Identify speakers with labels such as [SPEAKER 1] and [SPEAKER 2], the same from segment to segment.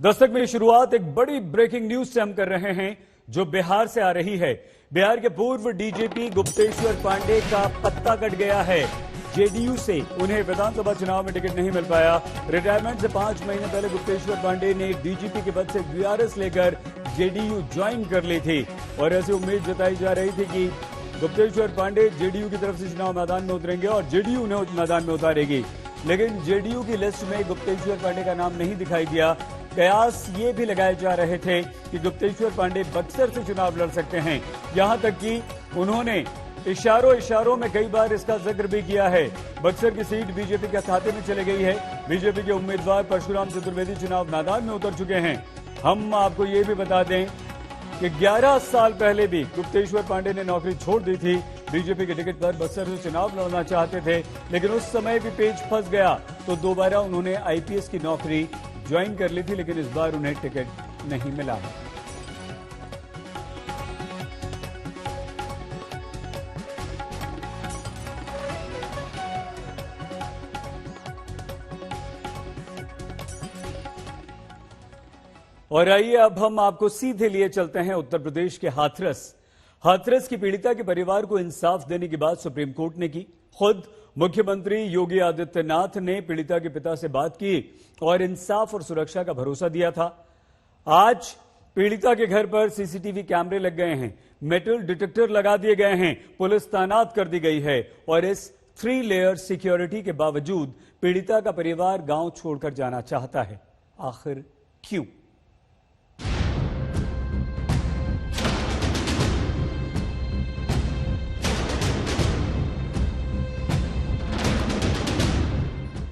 [SPEAKER 1] दस्तक में शुरुआत एक बड़ी ब्रेकिंग न्यूज से हम कर रहे हैं जो बिहार से आ रही है। बिहार के पूर्व डीजीपी गुप्तेश्वर पांडे का पत्ता कट गया है। जेडीयू से उन्हें विधानसभा चुनाव में टिकट नहीं मिल पाया। रिटायरमेंट से 5 महीने पहले गुप्तेश्वर पांडे ने डीजीपी के पद से वीआरएस लेकर जेडीयू ज्वाइन कर ली थी और ऐसी उम्मीद जताई जा रही थी कि गुप्तेश्वर पांडे जेडीयू की तरफ से चुनाव मैदान में उतरेंगे और जेडीयू उन्हें मैदान में उतारेगी, लेकिन जेडीयू की लिस्ट में गुप्तेश्वर पांडे का नाम नहीं दिखाई दिया। कयास ये भी लगाए जा रहे थे कि गुप्तेश्वर पांडे बक्सर से चुनाव लड़ सकते हैं। यहां तक कि उन्होंने इशारों में कई बार इसका जिक्र भी किया है। बक्सर की सीट बीजेपी के खाते में चली गई है। बीजेपी के उम्मीदवार परशुराम चतुर्वेदी चुनाव मैदान में उतर चुके हैं। हम आपको ये भी बता दें कि 11 साल पहले भी गुप्तेश्वर पांडे ने नौकरी छोड़ दी थी। बीजेपी के टिकट पर बक्सर से चुनाव लड़ना चाहते थे, लेकिन उस समय भी पेच फंस गया तो दोबारा उन्होंने आईपीएस की नौकरी ज्वाइन कर ली थी, लेकिन इस बार उन्हें टिकट नहीं मिला है। और आइए अब हम आपको सीधे लिए चलते हैं उत्तर प्रदेश के हाथरस की पीड़िता के परिवार को इंसाफ देने की बात सुप्रीम कोर्ट ने की। खुद मुख्यमंत्री योगी आदित्यनाथ ने पीड़िता के पिता से बात की और इंसाफ और सुरक्षा का भरोसा दिया था। आज पीड़िता के घर पर सीसीटीवी कैमरे लग गए हैं, मेटल डिटेक्टर लगा दिए गए हैं, पुलिस तैनात कर दी गई है और इस 3 लेयर सिक्योरिटी के बावजूद पीड़िता का परिवार गांव छोड़कर जाना चाहता है। आखिर क्यों?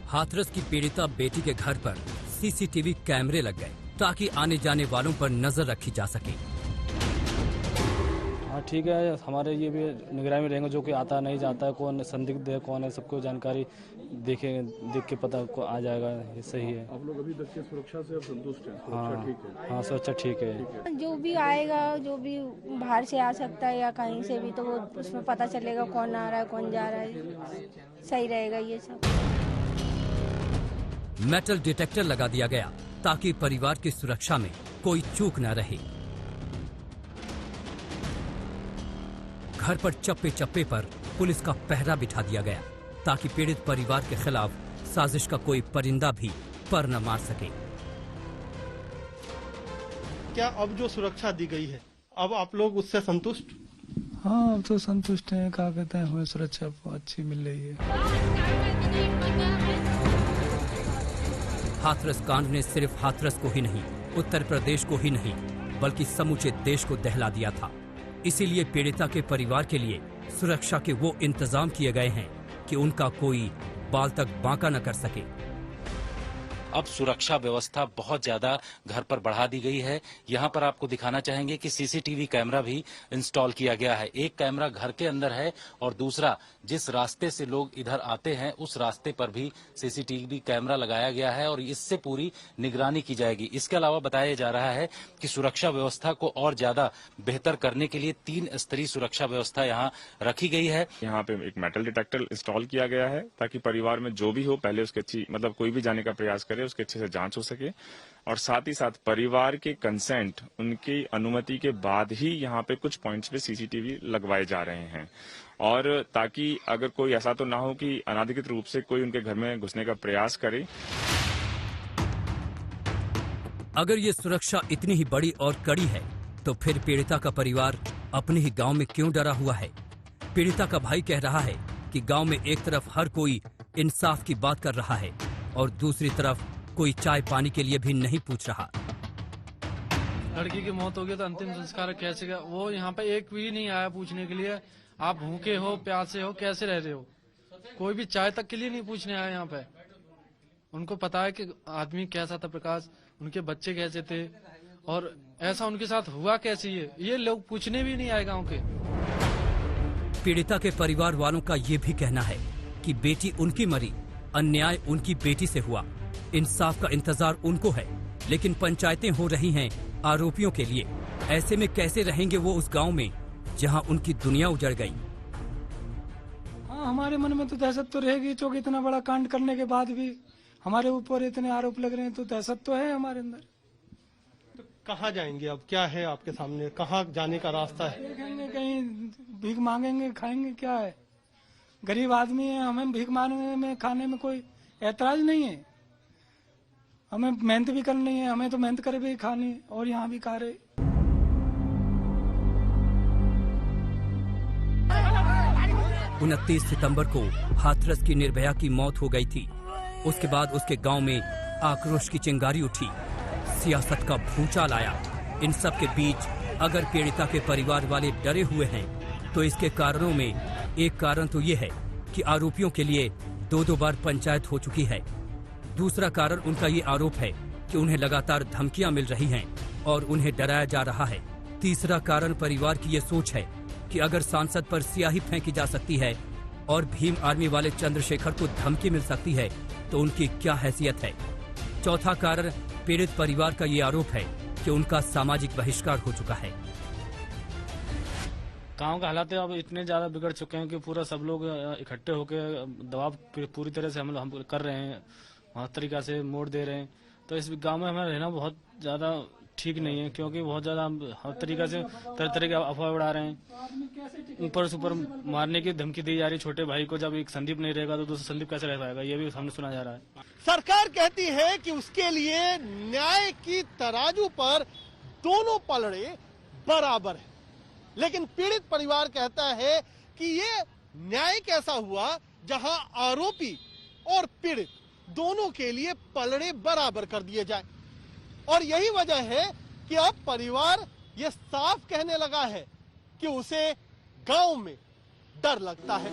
[SPEAKER 2] हाथरस की पीड़िता बेटी के घर पर सीसीटीवी कैमरे लग गए ताकि आने जाने वालों पर नजर रखी जा सके।
[SPEAKER 3] हाँ ठीक है, हमारे ये भी निगरानी में रहेंगे, जो कि आता नहीं जाता है, कौन संदिग्ध है कौन है, सबको जानकारी देख के पता को आ जाएगा। ये सही है।
[SPEAKER 4] आप लोग अभी तक की सुरक्षा से संतुष्ट हैं?
[SPEAKER 3] हाँ
[SPEAKER 4] ठीक है।
[SPEAKER 3] हाँ, सुरक्षा ठीक है।
[SPEAKER 5] जो भी आएगा, जो भी बाहर से आ सकता है या कहीं से भी, तो वो उसमें पता चलेगा कौन आ रहा है कौन जा रहा है। सही रहेगा ये सब।
[SPEAKER 2] मेटल डिटेक्टर लगा दिया गया ताकि परिवार की सुरक्षा में कोई चूक न रहे। घर पर चप्पे चप्पे पर पुलिस का पहरा बिठा दिया गया ताकि पीड़ित परिवार के खिलाफ साजिश का कोई परिंदा भी पर न मार सके।
[SPEAKER 6] क्या अब जो सुरक्षा दी गई है, अब आप लोग उससे संतुष्ट?
[SPEAKER 3] हाँ, अब तो संतुष्ट हैं। क्या कहते हैं, हमें सुरक्षा अच्छी मिल रही है।
[SPEAKER 2] हाथरस कांड ने सिर्फ हाथरस को ही नहीं, उत्तर प्रदेश को ही नहीं, बल्कि समूचे देश को दहला दिया था। इसीलिए पीड़िता के परिवार के लिए सुरक्षा के वो इंतजाम किए गए हैं कि उनका कोई बाल तक बांका न कर सके।
[SPEAKER 7] अब सुरक्षा व्यवस्था बहुत ज्यादा घर पर बढ़ा दी गई है। यहाँ पर आपको दिखाना चाहेंगे कि सीसीटीवी कैमरा भी इंस्टॉल किया गया है। एक कैमरा घर के अंदर है और दूसरा जिस रास्ते से लोग इधर आते हैं उस रास्ते पर भी सीसीटीवी कैमरा लगाया गया है और इससे पूरी निगरानी की जाएगी। इसके अलावा बताया जा रहा है कि सुरक्षा व्यवस्था को और ज्यादा बेहतर करने के लिए 3 स्तरीय सुरक्षा व्यवस्था यहाँ रखी गई है।
[SPEAKER 8] यहाँ पे एक मेटल डिटेक्टर इंस्टॉल किया गया है ताकि परिवार में जो भी हो पहले उसके अच्छी कोई भी जाने का प्रयास करे उसके अच्छे से जांच हो सके, और साथ ही साथ परिवार के कंसेंट, उनकी अनुमति के बाद ही यहाँ पे कुछ पॉइंट्स पे सीसीटीवी लगवाए जा रहे हैं, और ताकि अगर कोई ऐसा तो ना हो कि अनाधिकृत रूप से कोई उनके घर में घुसने का प्रयास करे।
[SPEAKER 2] अगर ये सुरक्षा इतनी ही बड़ी और कड़ी है तो फिर पीड़िता का परिवार अपने ही गांव में क्यों डरा हुआ है? पीड़िता का भाई कह रहा है कि गांव में एक तरफ हर कोई इंसाफ की बात कर रहा है और दूसरी तरफ कोई चाय पानी के लिए भी नहीं पूछ रहा।
[SPEAKER 9] लड़की की मौत हो गई तो अंतिम संस्कार कैसे का? वो यहाँ पे एक भी नहीं आया पूछने के लिए आप भूखे हो, प्यासे हो, कैसे रह रहे हो। कोई भी चाय तक के लिए नहीं पूछने आया यहाँ पे। उनको पता है कि आदमी कैसा था प्रकाश, उनके बच्चे कैसे थे और ऐसा उनके साथ हुआ कैसे, ये लोग पूछने भी नहीं आए गाँव के।
[SPEAKER 2] पीड़िता के परिवार वालों का ये भी कहना है कि बेटी उनकी मरी, अन्याय उनकी बेटी से हुआ, इंसाफ का इंतजार उनको है, लेकिन पंचायतें हो रही हैं आरोपियों के लिए। ऐसे में कैसे रहेंगे वो उस गांव में जहां उनकी दुनिया उजड़ गई?
[SPEAKER 3] हाँ, हमारे मन में तो दहशत तो रहेगी, क्योंकि इतना बड़ा कांड करने के बाद भी हमारे ऊपर इतने आरोप लग रहे हैं, तो दहशत तो है हमारे अंदर।
[SPEAKER 6] कहाँ जाएंगे अब? क्या है आपके सामने, कहाँ जाने का रास्ता है?
[SPEAKER 10] देखेंगे, कहीं भीख मांगेंगे, खाएंगे, क्या है, गरीब आदमी है, हमें भीख मांगने में खाने में कोई ऐतराज नहीं है। हमें मेहनत भी करनी है, हमें तो मेहनत कर भी खानी और यहाँ भी खा रहे।
[SPEAKER 2] 29 सितंबर को हाथरस की निर्भया की मौत हो गई थी। उसके बाद उसके गांव में आक्रोश की चिंगारी उठी, सियासत का भूचाल आया। इन सब के बीच अगर पीड़िता के परिवार वाले डरे हुए हैं तो इसके कारणों में एक कारण तो ये है कि आरोपियों के लिए 2-2 बार पंचायत हो चुकी है। दूसरा कारण उनका ये आरोप है कि उन्हें लगातार धमकियां मिल रही हैं और उन्हें डराया जा रहा है। तीसरा कारण परिवार की ये सोच है कि अगर सांसद पर स्याही फेंकी जा सकती है और भीम आर्मी वाले चंद्रशेखर को धमकी मिल सकती है तो उनकी क्या हैसियत है। चौथा कारण पीड़ित परिवार का ये आरोप है कि उनका सामाजिक बहिष्कार हो चुका है।
[SPEAKER 3] गांव के हालात अब इतने ज्यादा बिगड़ चुके हैं कि पूरा सब लोग इकट्ठे होकर दबाव पूरी तरह से हम कर रहे हैं, हर तरीका से मोड़ दे रहे हैं। तो इस गांव में हमें रहना बहुत ज्यादा ठीक नहीं है, क्योंकि बहुत ज्यादा हर तरीका से तरह के अफवाह उड़ा रहे हैं। ऊपर से ऊपर मारने की धमकी दी जा रही है छोटे भाई को। जब एक संदीप नहीं रहेगा तो दूसरा संदीप कैसे रह पाएगा, ये भी हमने सुना जा रहा है।
[SPEAKER 6] सरकार कहती है कि उसके लिए न्याय की तराजू पर दोनों पलड़े बराबर है, लेकिन पीड़ित परिवार कहता है कि ये न्याय कैसा हुआ जहां आरोपी और पीड़ित दोनों के लिए पलड़े बराबर कर दिए जाए। और यही वजह है कि अब परिवार ये साफ कहने लगा है कि उसे गांव में डर लगता है।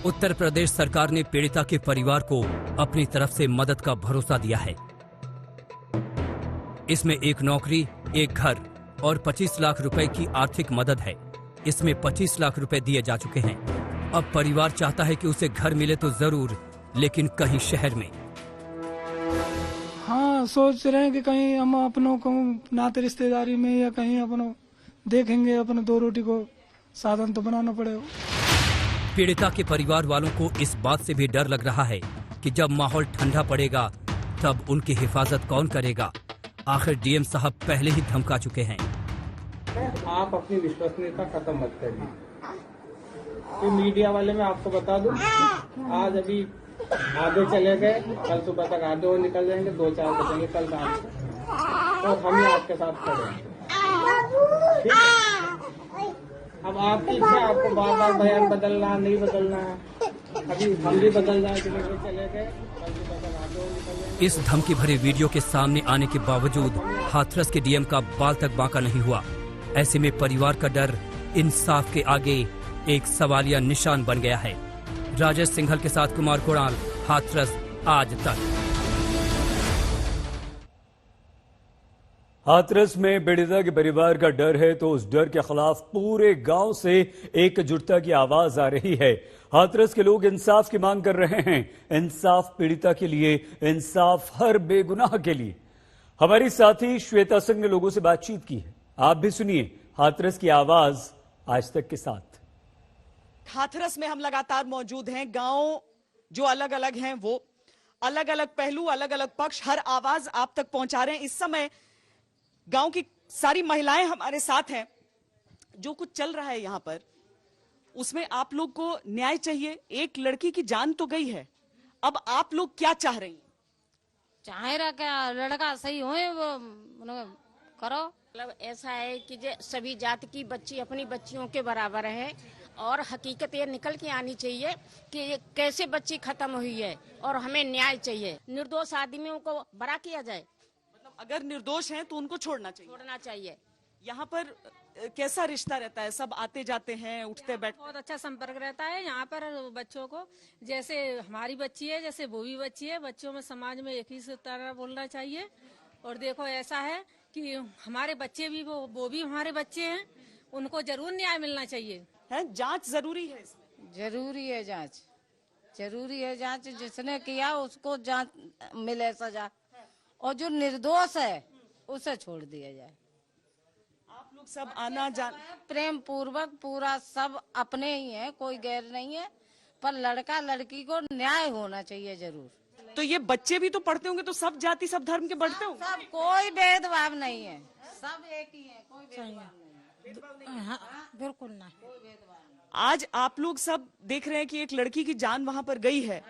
[SPEAKER 2] उत्तर प्रदेश सरकार ने पीड़िता के परिवार को अपनी तरफ से मदद का भरोसा दिया है। इसमें एक नौकरी, एक घर और 25 लाख रुपए की आर्थिक मदद है। इसमें 25 लाख रुपए दिए जा चुके हैं। अब परिवार चाहता है कि उसे घर मिले तो जरूर, लेकिन कहीं शहर में।
[SPEAKER 10] हाँ, सोच रहे हैं कि कहीं हम अपनों को नाते रिश्तेदारी में या कहीं अपनों देखेंगे, अपने 2 रोटी को साधन तो बनाना पड़ेगा।
[SPEAKER 2] पीड़िता के परिवार वालों को इस बात से भी डर लग रहा है कि जब माहौल ठंडा पड़ेगा तब उनकी हिफाजत कौन करेगा। आखिर डीएम साहब पहले ही धमका चुके हैं।
[SPEAKER 11] आप अपनी विश्वसनीयता खत्म मत करिए। तो मीडिया वाले मैं आपको बता दूं, आज अभी आधे चले गए, कल सुबह तक आधे और निकल जाएंगे, 2-4 बजेंगे कल शाम को, और हम ही आपके साथ खड़े हैं। ठीक है? अब आपकी इच्छा, आपको बार बार बयान बदलना नहीं बदलना है। अभी हम भी बदल जाए, चले गए, कल सुबह तक आधे और निकल जाएंगे।
[SPEAKER 2] इस धमकी भरे वीडियो के सामने आने के बावजूद हाथरस के डीएम का बाल तक बांका नहीं हुआ। ऐसे में परिवार का डर इंसाफ के आगे एक सवालिया निशान बन गया है। राजेश सिंघल के साथ कुमार कोड़ाल, हाथरस, आज तक।
[SPEAKER 1] हाथरस में पीड़िता के परिवार का डर है तो उस डर के खिलाफ पूरे गांव से एकजुटता की आवाज आ रही है। हाथरस के लोग इंसाफ की मांग कर रहे हैं। इंसाफ पीड़िता के लिए, इंसाफ हर बेगुनाह के लिए। हमारी साथी श्वेता सिंह ने लोगों से बातचीत की है, आप भी सुनिए हाथरस की आवाज आज तक के साथ।
[SPEAKER 12] हाथरस में हम लगातार मौजूद हैं। गांव जो अलग अलग हैं, वो अलग अलग पहलू, अलग अलग पक्ष, हर आवाज आप तक पहुंचा रहे हैं। इस समय गांव की सारी महिलाएं हमारे साथ हैं। जो कुछ चल रहा है यहाँ पर, उसमें आप लोग को न्याय चाहिए। एक लड़की की जान तो गई है, अब आप लोग क्या चाह रही हैं?
[SPEAKER 13] चाहे रहा क्या, लड़का सही होए वो करो।
[SPEAKER 14] मतलब ऐसा है कि सभी जाति की बच्ची अपनी बच्चियों के बराबर है, और हकीकत ये निकल के आनी चाहिए कि ये कैसे बच्ची खत्म हुई है, और हमें न्याय चाहिए। निर्दोष आदमियों को बरा किया जाए।
[SPEAKER 12] मतलब अगर निर्दोष हैं तो उनको छोड़ना चाहिए। यहाँ पर कैसा रिश्ता रहता है? सब आते जाते हैं, उठते बैठते?
[SPEAKER 13] बहुत अच्छा संपर्क रहता है यहाँ पर बच्चों को। जैसे हमारी बच्ची है, जैसे वो भी बच्ची है। बच्चों में समाज में एक ही तरह बोलना चाहिए। और देखो ऐसा है कि हमारे बच्चे भी वो भी हमारे बच्चे हैं, उनको जरूर न्याय मिलना चाहिए।
[SPEAKER 12] है जांच जरूरी है इसमें?
[SPEAKER 15] जरूरी है जांच, जरूरी है जांच। जिसने किया उसको जांच मिले, सजा, और जो निर्दोष है उसे छोड़ दिया जाए।
[SPEAKER 12] आप लोग सब आना जान
[SPEAKER 15] प्रेम पूर्वक पूरा सब अपने ही है, कोई गैर नहीं है, पर लड़का लड़की को न्याय होना चाहिए जरूर।
[SPEAKER 12] तो ये बच्चे भी तो पढ़ते होंगे, तो सब जाति सब धर्म के पढ़ते होंगे?
[SPEAKER 15] सब कोई भेदभाव नहीं है, सब एक ही है, कोई भेदभाव नहीं है।
[SPEAKER 16] हाँ, बिल्कुल ना।
[SPEAKER 12] आज आप लोग सब देख रहे हैं कि एक लड़की की जान वहां पर गई है,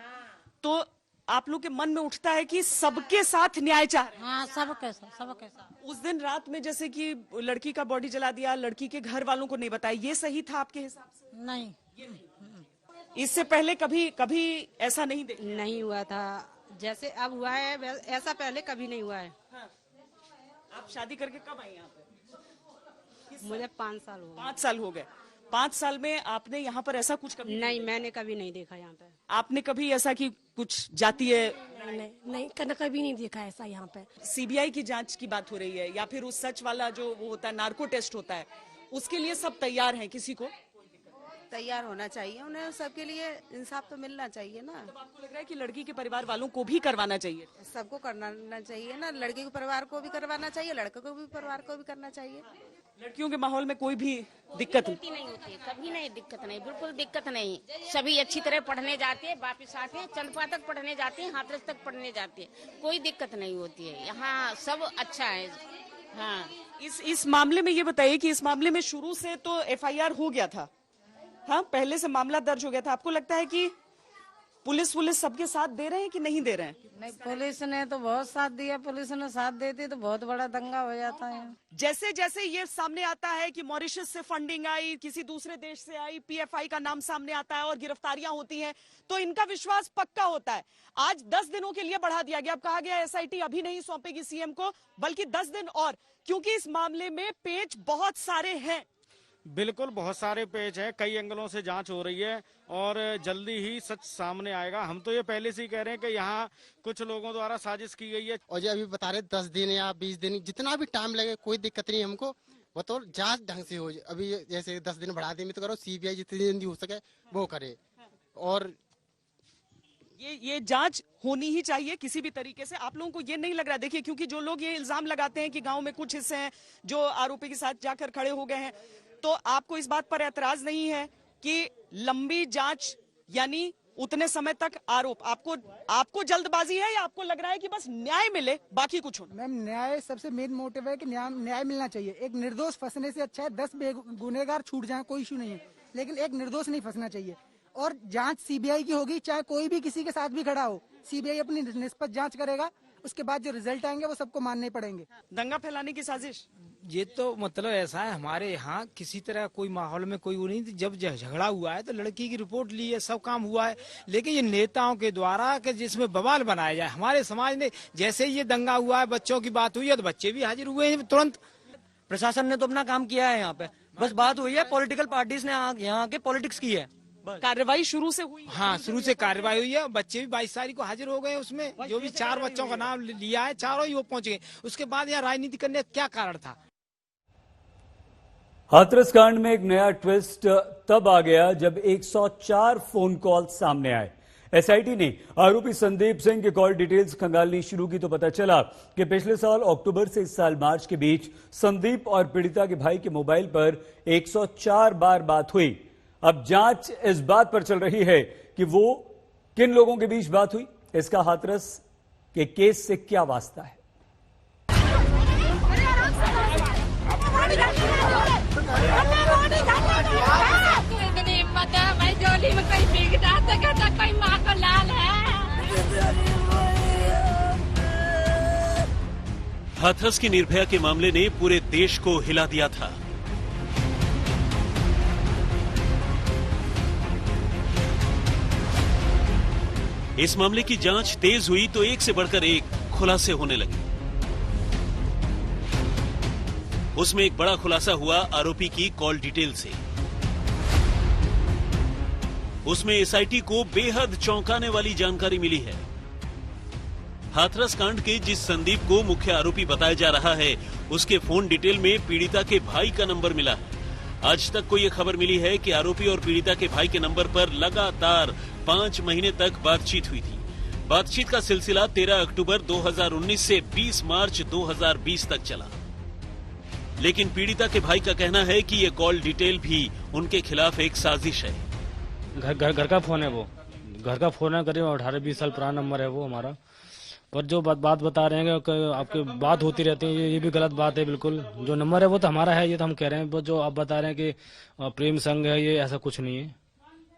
[SPEAKER 12] तो आप लोग के मन में उठता है कि सबके साथ न्याय चाह रहे हैं।
[SPEAKER 16] हाँ, सबके साथ।
[SPEAKER 12] उस दिन रात में जैसे कि लड़की का बॉडी जला दिया, लड़की के घर वालों को नहीं बताया, ये सही था आपके हिसाब से?
[SPEAKER 16] नहीं,
[SPEAKER 12] इससे पहले कभी ऐसा
[SPEAKER 17] नहीं हुआ था, जैसे अब हुआ है ऐसा पहले कभी नहीं हुआ है।
[SPEAKER 12] आप शादी करके कब आई यहाँ पे?
[SPEAKER 17] मुझे 5 साल हो गए।
[SPEAKER 12] 5 साल हो गए। 5 साल में आपने यहाँ पर ऐसा कुछ कभी
[SPEAKER 17] नहीं, मैंने कभी नहीं देखा यहाँ पे।
[SPEAKER 12] आपने कभी ऐसा कि कुछ जातीय?
[SPEAKER 16] नहीं, कभी नहीं देखा ऐसा यहाँ पे।
[SPEAKER 12] सीबीआई की जांच की बात हो रही है, या फिर उस सच वाला जो वो होता है, नार्को टेस्ट होता है, उसके लिए सब तैयार हैं? किसी को
[SPEAKER 17] तैयार होना चाहिए, उन्हें सबके लिए इंसाफ तो मिलना चाहिए ना।
[SPEAKER 12] तो आपको लग रहा है कि लड़की के परिवार वालों को भी करवाना चाहिए?
[SPEAKER 17] सबको करना चाहिए ना, लड़के के परिवार को भी करवाना चाहिए, लड़के को भी परिवार को भी करना चाहिए।
[SPEAKER 12] लड़कियों के माहौल में कोई भी दिक्कत
[SPEAKER 14] नहीं होती, कभी नहीं दिक्कत नहीं, बिल्कुल दिक्कत नहीं। सभी अच्छी तरह पढ़ने जाते हैं, वापिस आते हैं, चंदपा तक पढ़ने जाते हैं, हाथरस तक पढ़ने जाते हैं, कोई दिक्कत नहीं होती है, यहाँ सब अच्छा है। हाँ,
[SPEAKER 12] इस मामले में ये बताइए कि इस मामले में शुरू से तो FIR हो गया था, हाँ, पहले से मामला दर्ज हो गया था। आपको लगता है कि पुलिस सबके साथ दे रहे हैं कि नहीं दे रहे हैं?
[SPEAKER 15] नहीं, पुलिस ने तो बहुत साथ दिया, पुलिस ने साथ देती तो बहुत बड़ा दंगा हो जाता है।
[SPEAKER 12] जैसे जैसे ये सामने आता है कि मॉरिशस से फंडिंग आई, किसी दूसरे देश से आई, PFI का नाम सामने आता है और गिरफ्तारियां होती हैं, तो इनका विश्वास पक्का होता है। आज 10 दिनों के लिए बढ़ा दिया गया। अब कहा गया SIT अभी नहीं सौंपेगी CM को, बल्कि 10 दिन और, क्योंकि इस मामले में पेच बहुत सारे हैं।
[SPEAKER 18] बिल्कुल, बहुत सारे पेज हैं, कई एंगलों से जांच हो रही है और जल्दी ही सच सामने आएगा। हम तो ये पहले से ही कह रहे हैं कि यहाँ कुछ लोगों द्वारा साजिश की गई है।
[SPEAKER 19] और जो अभी बता रहे 10 दिन या 20 दिन, जितना भी टाइम लगे कोई दिक्कत नहीं हमको, वो तो जांच ढंग से हो। अभी जैसे 10 दिन बढ़ा दें तो करो, CBI जितनी जल्दी हो सके वो करे। और
[SPEAKER 12] ये जांच होनी ही चाहिए किसी भी तरीके से। आप लोगों को ये नहीं लग रहा? देखिए, क्योंकि जो लोग ये इल्जाम लगाते हैं कि गाँव में कुछ हिस्से हैं जो आरोपी के साथ जाकर खड़े हो गए हैं, तो आपको इस बात पर ऐतराज नहीं है कि लंबी जांच यानी उतने समय तक आरोप? आपको जल्दबाजी है या आपको लग रहा है कि बस न्याय मिले, बाकी कुछ हो?
[SPEAKER 20] मैम, न्याय सबसे मेन मोटिव है कि न्याय मिलना चाहिए। एक निर्दोष फंसने से अच्छा है 10 गुनहगार छूट जाए, कोई इशू नहीं है, लेकिन एक निर्दोष नहीं फंसना चाहिए। और जांच CBI की होगी, चाहे कोई भी किसी के साथ भी खड़ा हो, CBI अपनी निष्पक्ष जांच करेगा, उसके बाद जो रिजल्ट आएंगे वो सबको मानने पड़ेंगे।
[SPEAKER 12] दंगा फैलाने की साजिश,
[SPEAKER 21] ये तो मतलब ऐसा है, हमारे यहाँ किसी तरह कोई माहौल में कोई वो नहीं। जब झगड़ा हुआ है तो लड़की की रिपोर्ट ली है, सब काम हुआ है, लेकिन ये नेताओं के द्वारा कि जिसमें बवाल बनाया जाए। हमारे समाज ने जैसे ये दंगा हुआ है, बच्चों की बात हुई है तो बच्चे भी हाजिर हुए हैं तुरंत।
[SPEAKER 22] प्रशासन ने तो अपना काम किया है, यहाँ पे बस बात हुई है, पॉलिटिकल पार्टीज ने यहाँ के पॉलिटिक्स की है।
[SPEAKER 12] कार्रवाई शुरू से हुई?
[SPEAKER 21] हाँ, शुरू से कार्रवाई हुई है। बच्चे भी 22 तारीख को हाजिर हो गए। उसमें जो भी 4 बच्चों का नाम लिया है, चारों ही वो पहुंच गए। उसके बाद यहाँ राजनीति करने का क्या कारण था?
[SPEAKER 1] हाथरस कांड में एक नया ट्विस्ट तब आ गया जब 104 फोन कॉल सामने आए। SIT ने आरोपी संदीप सिंह के कॉल डिटेल्स खंगालनी शुरू की तो पता चला कि पिछले साल अक्टूबर से इस साल मार्च के बीच संदीप और पीड़िता के भाई के मोबाइल पर 104 बार बात हुई। अब जांच इस बात पर चल रही है कि वो किन लोगों के बीच बात हुई, इसका हाथरस के केस से क्या वास्ता है।
[SPEAKER 23] हाथरस की निर्भया के मामले ने पूरे देश को हिला दिया था। इस मामले की जांच तेज हुई तो एक से बढ़कर एक खुलासे होने लगे। उसमें एक बड़ा खुलासा हुआ आरोपी की कॉल डिटेल से। उसमें SIT को बेहद चौंकाने वाली जानकारी मिली है। हाथरस कांड के जिस संदीप को मुख्य आरोपी बताया जा रहा है, उसके फोन डिटेल में पीड़िता के भाई का नंबर मिला है। आज तक को यह खबर मिली है कि आरोपी और पीड़िता के भाई के नंबर पर लगातार 5 महीने तक बातचीत हुई थी। बातचीत का सिलसिला 13 अक्टूबर 2019 से 20 मार्च 2020 तक चला। लेकिन पीड़िता के भाई का कहना है कि ये कॉल डिटेल भी उनके खिलाफ एक साजिश है।
[SPEAKER 3] घर का फोन है, वो घर का फोन है, करीब 18-20 साल पुराना नंबर है वो हमारा। पर जो बात बता रहे हैं कि आपके बात होती रहती है, ये भी गलत बात है बिल्कुल। जो नंबर है वो तो हमारा है, ये तो हम कह रहे हैं। पर जो आप बता रहे हैं कि प्रेम संग है, ये ऐसा कुछ नहीं है,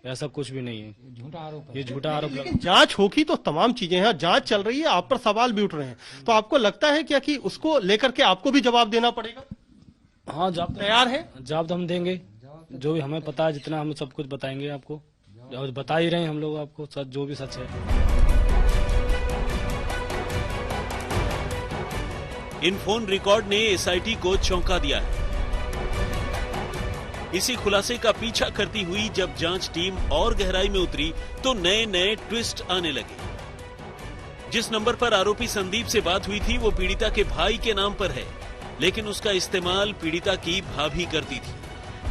[SPEAKER 3] ऐसा कुछ भी नहीं है, झूठा आरोप है, ये झूठा आरोप।
[SPEAKER 6] लेकिन जांच होगी तो तमाम चीजें हैं, जांच चल रही है, आप पर सवाल भी उठ रहे हैं, तो आपको लगता है क्या कि उसको लेकर के आपको भी जवाब देना पड़ेगा?
[SPEAKER 3] हाँ, जवाब
[SPEAKER 6] तैयार है,
[SPEAKER 3] जवाब तो हम देंगे, जो भी हमें पता है, जितना हम सब कुछ बताएंगे आपको, बता ही रहे हैं हम लोग आपको सच, जो भी सच है।
[SPEAKER 23] इन फोन रिकॉर्ड ने एसआईटी को चौंका दिया है। इसी खुलासे का पीछा करती हुई जब जांच टीम और गहराई में उतरी तो नए नए ट्विस्ट आने लगे। जिस नंबर पर आरोपी संदीप से बात हुई थी वो पीड़िता के भाई के नाम पर है, लेकिन उसका इस्तेमाल पीड़िता की भाभी करती थी।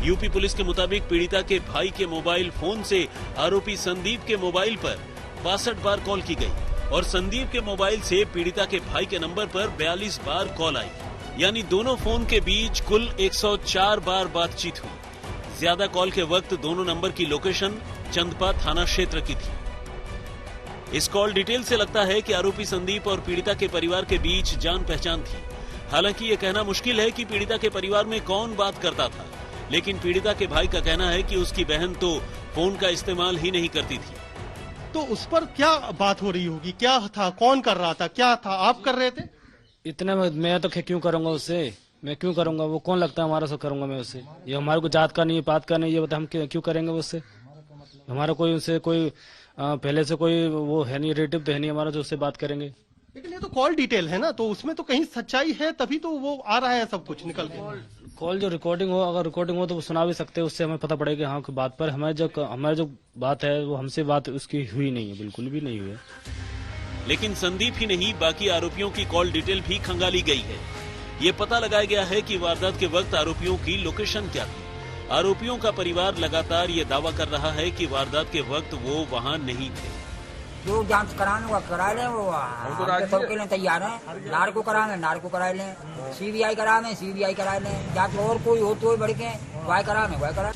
[SPEAKER 23] यूपी पुलिस के मुताबिक पीड़िता के भाई के मोबाइल फोन से आरोपी संदीप के मोबाइल पर 62 बार कॉल की गई और संदीप के मोबाइल से पीड़िता के भाई के नंबर पर 42 बार कॉल आई, यानी दोनों फोन के बीच कुल 104 बार बातचीत हुई। ज्यादा कॉल के वक्त दोनों नंबर की लोकेशन चंदपा थाना क्षेत्र की थी। इस कॉल डिटेल से लगता है कि आरोपी संदीप और पीड़िता के परिवार के बीच जान पहचान थी। हालांकि ये कहना मुश्किल है कि पीड़िता के परिवार में कौन बात करता था, लेकिन पीड़िता के भाई का कहना है कि उसकी बहन तो फोन का इस्तेमाल ही नहीं करती थी।
[SPEAKER 6] तो उस पर क्या बात हो रही होगी, क्या था, कौन कर रहा था, क्या था, आप कर रहे थे?
[SPEAKER 3] इतने मैं तो क्यों करूंगा उससे, मैं क्यों करूंगा, वो कौन लगता है हमारा, से करूंगा मैं उससे? ये हमारे को जात का नहीं है, बात का नहीं, ये बता हम क्यों करेंगे उससे? हमारा कोई उससे कोई पहले से कोई वो है नहीं, रिलेटिव तो है नहीं हमारा जो उससे बात करेंगे।
[SPEAKER 6] लेकिन ये तो कॉल डिटेल है ना, तो उसमें तो कहीं सच्चाई है, तभी तो वो आ रहा है सब कुछ निकल के।
[SPEAKER 3] कॉल जो रिकॉर्डिंग हो, अगर रिकॉर्डिंग हो तो वो सुना भी सकते हैं, उससे हमें पता पड़ेगा हाँ की बात पर। हमारी जो बात है वो हमसे बात उसकी हुई नहीं है, बिल्कुल भी नहीं हुई है।
[SPEAKER 23] लेकिन संदीप ही नहीं, बाकी आरोपियों की कॉल डिटेल भी खंगाली गई है। ये पता लगाया गया है कि वारदात के वक्त आरोपियों की लोकेशन क्या थी। आरोपियों का परिवार लगातार ये दावा कर रहा है कि वारदात के वक्त वो वहाँ नहीं थे।
[SPEAKER 4] जो जांच कराने वो करा लें, वो सबके लिए तैयार है। नार्को कराएंगे, नार्को करा लें, सीबीआई कराएंगे, सीबीआई करा लें, जांच और कोई हो तो बढ़ के वह कराएंगे, वह करा।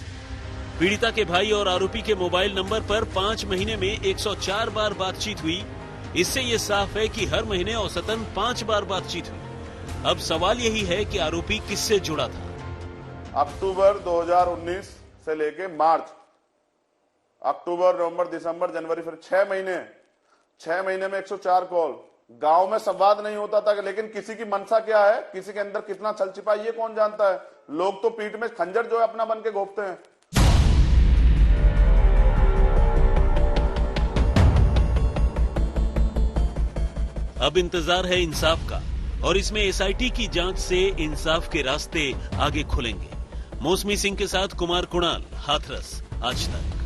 [SPEAKER 23] पीड़िता के भाई और आरोपी के मोबाइल नंबर पर 5 महीने में 104 बार बातचीत हुई। इससे ये साफ है कि हर महीने औसतन 5 बार बातचीत हुई। अब सवाल यही है कि आरोपी किससे जुड़ा था।
[SPEAKER 5] अक्टूबर 2019 से लेके मार्च, अक्टूबर, नवंबर, दिसंबर, जनवरी, फिर 6 महीने में 104 कॉल। गांव में संवाद नहीं होता था, लेकिन किसी की मनसा क्या है, किसी के अंदर कितना छल छिपा ये कौन जानता है। लोग तो पीठ में खंजर जो है अपना बन के घोंपते हैं।
[SPEAKER 23] अब इंतजार है इंसाफ का और इसमें एसआईटी की जांच से इंसाफ के रास्ते आगे खुलेंगे। मौसमी सिंह के साथ कुमार कुणाल, हाथरस, आज तक।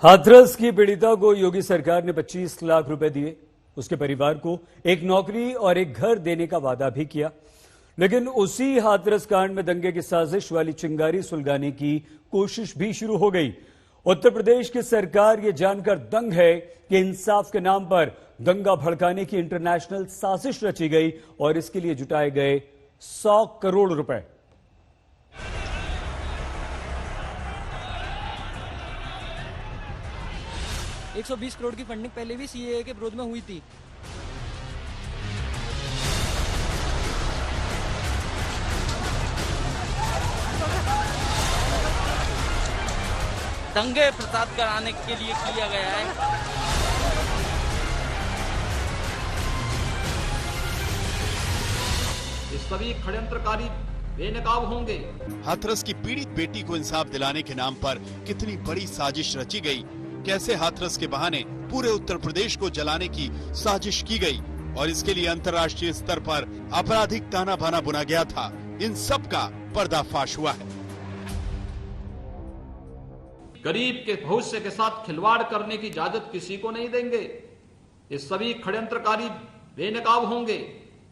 [SPEAKER 1] हाथरस की पीड़िता को योगी सरकार ने 25 लाख रुपए दिए। उसके परिवार को एक नौकरी और एक घर देने का वादा भी किया, लेकिन उसी हाथरस कांड में दंगे की साजिश वाली चिंगारी सुलगाने की कोशिश भी शुरू हो गई। उत्तर प्रदेश की सरकार ये जानकर दंग है कि इंसाफ के नाम पर दंगा भड़काने की इंटरनेशनल साजिश रची गई और इसके लिए जुटाए गए 100 करोड़ रुपए।
[SPEAKER 22] $120 करोड़ की फंडिंग पहले भी सीएए के विरोध में हुई थी।
[SPEAKER 7] दंगे प्रसाद कराने के लिए किया गया है।
[SPEAKER 24] ये सभी षड्यंत्रकारी बेनकाब होंगे।
[SPEAKER 25] हाथरस की पीड़ित बेटी को इंसाफ दिलाने के नाम पर कितनी बड़ी साजिश रची गई, कैसे हाथरस के बहाने पूरे उत्तर प्रदेश को जलाने की साजिश की गई और इसके लिए अंतर्राष्ट्रीय स्तर पर आपराधिक ताना बाना बुना गया था, इन सब का पर्दाफाश हुआ है।
[SPEAKER 24] गरीब के भविष्य के साथ खिलवाड़ करने की इजाजत किसी को नहीं देंगे। ये सभी षड्यंत्रकारी बेनकाब होंगे।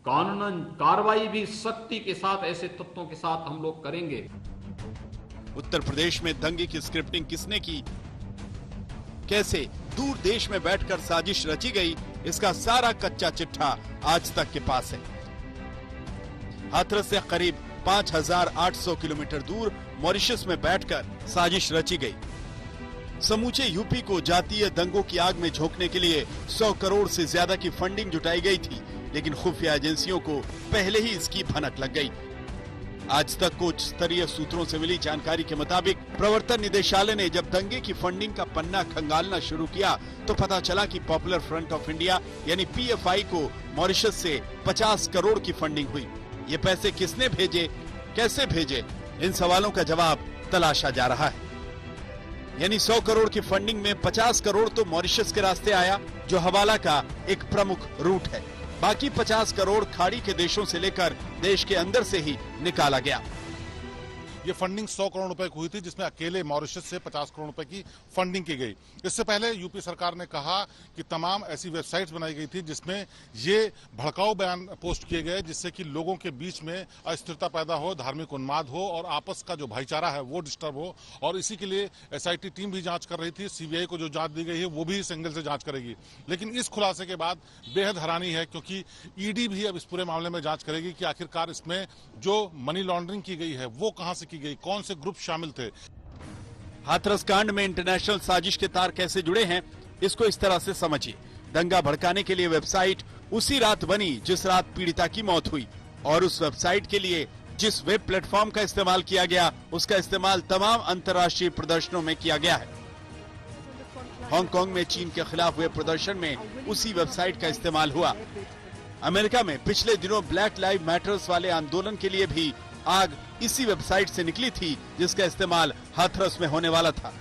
[SPEAKER 24] कानूनन कार्रवाई भी सख्ती के साथ ऐसे तत्वों के साथ हम लोग करेंगे।
[SPEAKER 25] उत्तर प्रदेश में दंगे की स्क्रिप्टिंग किसने की, कैसे दूर देश में बैठकर साजिश रची गई, इसका सारा कच्चा चिट्ठा आज तक के पास है। हाथरस से करीब 5800 किलोमीटर दूर मॉरिशस में बैठकर साजिश रची गई। समूचे यूपी को जातीय दंगों की आग में झोंकने के लिए 100 करोड़ से ज्यादा की फंडिंग जुटाई गई थी, लेकिन खुफिया एजेंसियों को पहले ही इसकी भनक लग गई। आज तक को उच्च स्तरीय सूत्रों से मिली जानकारी के मुताबिक प्रवर्तन निदेशालय ने जब दंगे की फंडिंग का पन्ना खंगालना शुरू किया तो पता चला कि पॉपुलर फ्रंट ऑफ इंडिया यानी पीएफआई को मॉरिशस से 50 करोड़ की फंडिंग हुई। ये पैसे किसने भेजे, कैसे भेजे, इन सवालों का जवाब तलाशा जा रहा है। यानी 100 करोड़ की फंडिंग में 50 करोड़ तो मॉरिशस के रास्ते आया, जो हवाला का एक प्रमुख रूट है। बाकी 50 करोड़ खाड़ी के देशों से लेकर देश के अंदर से ही निकाला गया।
[SPEAKER 2] ये फंडिंग 100 करोड़ रुपए की हुई थी, जिसमें अकेले मॉरिशस से 50 करोड़ रुपए की फंडिंग की गई। इससे पहले यूपी सरकार ने कहा कि तमाम ऐसी वेबसाइट्स बनाई गई थी जिसमें ये भड़काऊ बयान पोस्ट किए गए, जिससे कि लोगों के बीच में अस्थिरता पैदा हो, धार्मिक उन्माद हो और आपस का जो भाईचारा है वो डिस्टर्ब हो। और इसी के लिए एसआईटी टीम भी जांच कर रही थी। सीबीआई को जो जांच दी गई है वो भी इस एंगल से जांच करेगी। लेकिन इस खुलासे के बाद बेहद हैरानी है, क्योंकि ईडी भी अब इस पूरे मामले में जांच करेगी कि आखिरकार इसमें जो मनी लॉन्ड्रिंग की गई है वो कहां से की गई, कौन से ग्रुप शामिल थे।
[SPEAKER 25] हाथरस कांड में इंटरनेशनल साजिश के तार कैसे जुड़े हैं, इसको इस तरह से समझिए। दंगा भड़काने के लिए वेबसाइट उसी रात बनी जिस रात पीड़िता की मौत हुई, और उस वेबसाइट के लिए जिस वेब प्लेटफॉर्म का इस्तेमाल किया गया उसका इस्तेमाल तमाम अंतर्राष्ट्रीय प्रदर्शनों में किया गया है। हांगकांग में चीन के खिलाफ हुए प्रदर्शन में उसी वेबसाइट का इस्तेमाल हुआ। अमेरिका में पिछले दिनों ब्लैक लाइव मैटर्स वाले आंदोलन के लिए भी आग इसी वेबसाइट से निकली थी जिसका इस्तेमाल हाथरस में होने वाला था।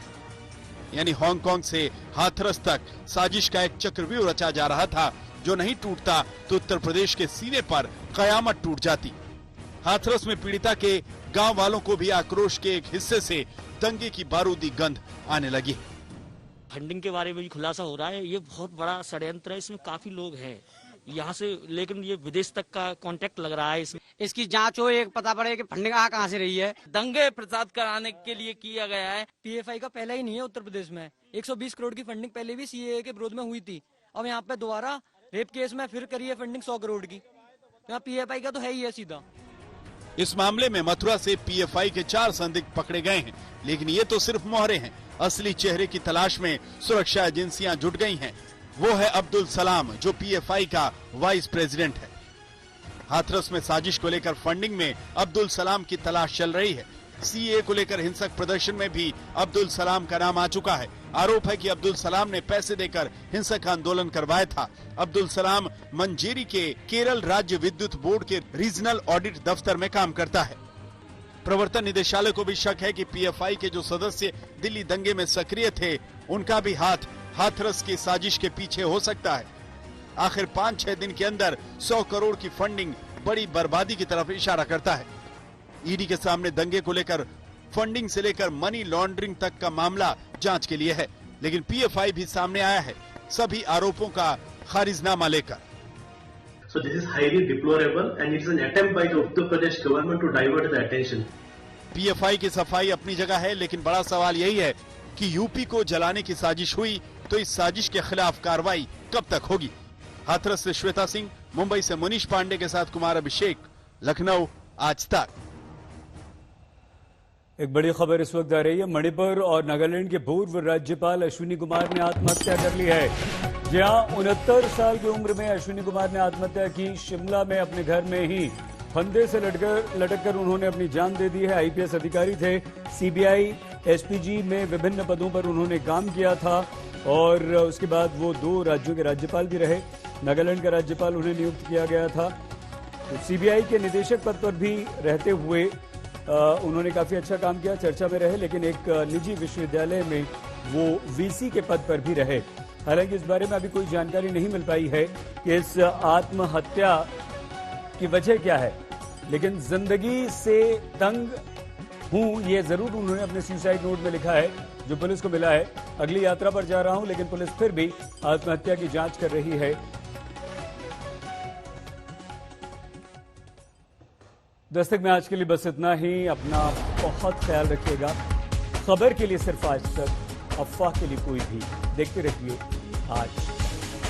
[SPEAKER 25] यानी हांगकांग से हाथरस तक साजिश का एक चक्रव्यूह रचा जा रहा था, जो नहीं टूटता तो उत्तर प्रदेश के सीने पर कयामत टूट जाती। हाथरस में पीड़िता के गांव वालों को भी आक्रोश के एक हिस्से से दंगे की बारूदी गंध आने लगी।
[SPEAKER 8] फंडिंग के बारे में भी खुलासा हो रहा है। ये बहुत बड़ा षड्यंत्र है, इसमें काफी लोग हैं यहाँ से, लेकिन ये विदेश तक का कांटेक्ट लग रहा है।
[SPEAKER 22] इसकी जांच हो, एक पता पड़े कि फंडिंग कहाँ से रही है।
[SPEAKER 7] दंगे प्रसाद कराने के लिए किया गया है।
[SPEAKER 22] पीएफआई का पहला ही नहीं है उत्तर प्रदेश में। 120 करोड़ की फंडिंग पहले भी सीएए के विरोध में हुई थी, अब यहाँ पे दोबारा रेप केस में फिर करी है फंडिंग 100 करोड़ की। यहाँ पीएफआई का तो है ही है सीधा।
[SPEAKER 25] इस मामले में मथुरा से पीएफआई के 4 संदिग्ध पकड़े गए हैं, लेकिन ये तो सिर्फ मोहरे हैं। असली चेहरे की तलाश में सुरक्षा एजेंसियां जुट गई हैं। वो है अब्दुल सलाम, जो पीएफआई का वाइस प्रेसिडेंट है। हाथरस में साजिश को लेकर फंडिंग में अब्दुल सलाम की तलाश चल रही है। सीए को लेकर हिंसक प्रदर्शन में भी अब्दुल सलाम का नाम आ चुका है। आरोप है कि अब्दुल सलाम ने पैसे देकर हिंसक आंदोलन करवाया था। अब्दुल सलाम मंजेरी के केरल राज्य विद्युत बोर्ड के रीजनल ऑडिट दफ्तर में काम करता है। प्रवर्तन निदेशालय को भी शक है कि पीएफआई के जो सदस्य दिल्ली दंगे में सक्रिय थे, उनका भी हाथ हाथरस की साजिश के पीछे हो सकता है। आखिर 5-6 दिन के अंदर 100 करोड़ की फंडिंग बड़ी बर्बादी की तरफ इशारा करता है। ईडी के सामने दंगे को लेकर फंडिंग से लेकर मनी लॉन्ड्रिंग तक का मामला जांच के लिए है, लेकिन पीएफआई भी सामने आया है सभी आरोपों का खारिजनामा लेकर।
[SPEAKER 9] So this is highly deplorable and it is an attempt by the Uttar Pradesh government to divert the attention.
[SPEAKER 25] PFI की सफाई अपनी जगह है, लेकिन बड़ा सवाल यही है कि यूपी को जलाने की साजिश हुई तो इस साजिश के खिलाफ कार्रवाई कब तक होगी। हाथरस से श्वेता सिंह, मुंबई से मुनीश पांडे के साथ कुमार अभिषेक, लखनऊ, आज तक।
[SPEAKER 1] एक बड़ी खबर इस वक्त आ रही है। मणिपुर और नागालैंड के पूर्व राज्यपाल अश्विनी कुमार ने आत्महत्या कर ली है। जहां 69 साल की उम्र में अश्विनी कुमार ने आत्महत्या की। शिमला में अपने घर में ही फंदे से लटककर उन्होंने अपनी जान दे दी है। आईपीएस अधिकारी थे। सीबीआई एसपीजी में विभिन्न पदों पर उन्होंने काम किया था और उसके बाद वो 2 राज्यों के राज्यपाल भी रहे। नागालैंड का राज्यपाल उन्हें नियुक्त किया गया था। तो सीबीआई के निदेशक पद पर भी रहते हुए उन्होंने काफी अच्छा काम किया, चर्चा में रहे। लेकिन एक निजी विश्वविद्यालय में वो वीसी के पद पर भी रहे। हालांकि इस बारे में अभी कोई जानकारी नहीं मिल पाई है कि इस आत्महत्या की वजह क्या है, लेकिन जिंदगी से तंग हूं, ये जरूर उन्होंने अपने सुसाइड नोट में लिखा है जो पुलिस को मिला है। अगली यात्रा पर जा रहा हूं, लेकिन पुलिस फिर भी आत्महत्या की जांच कर रही है। दस्तक में आज के लिए बस इतना ही। अपना बहुत ख्याल रखिएगा। खबर के लिए सिर्फ आज तक, अफवाह के लिए कोई भी। देखते रहिए आज।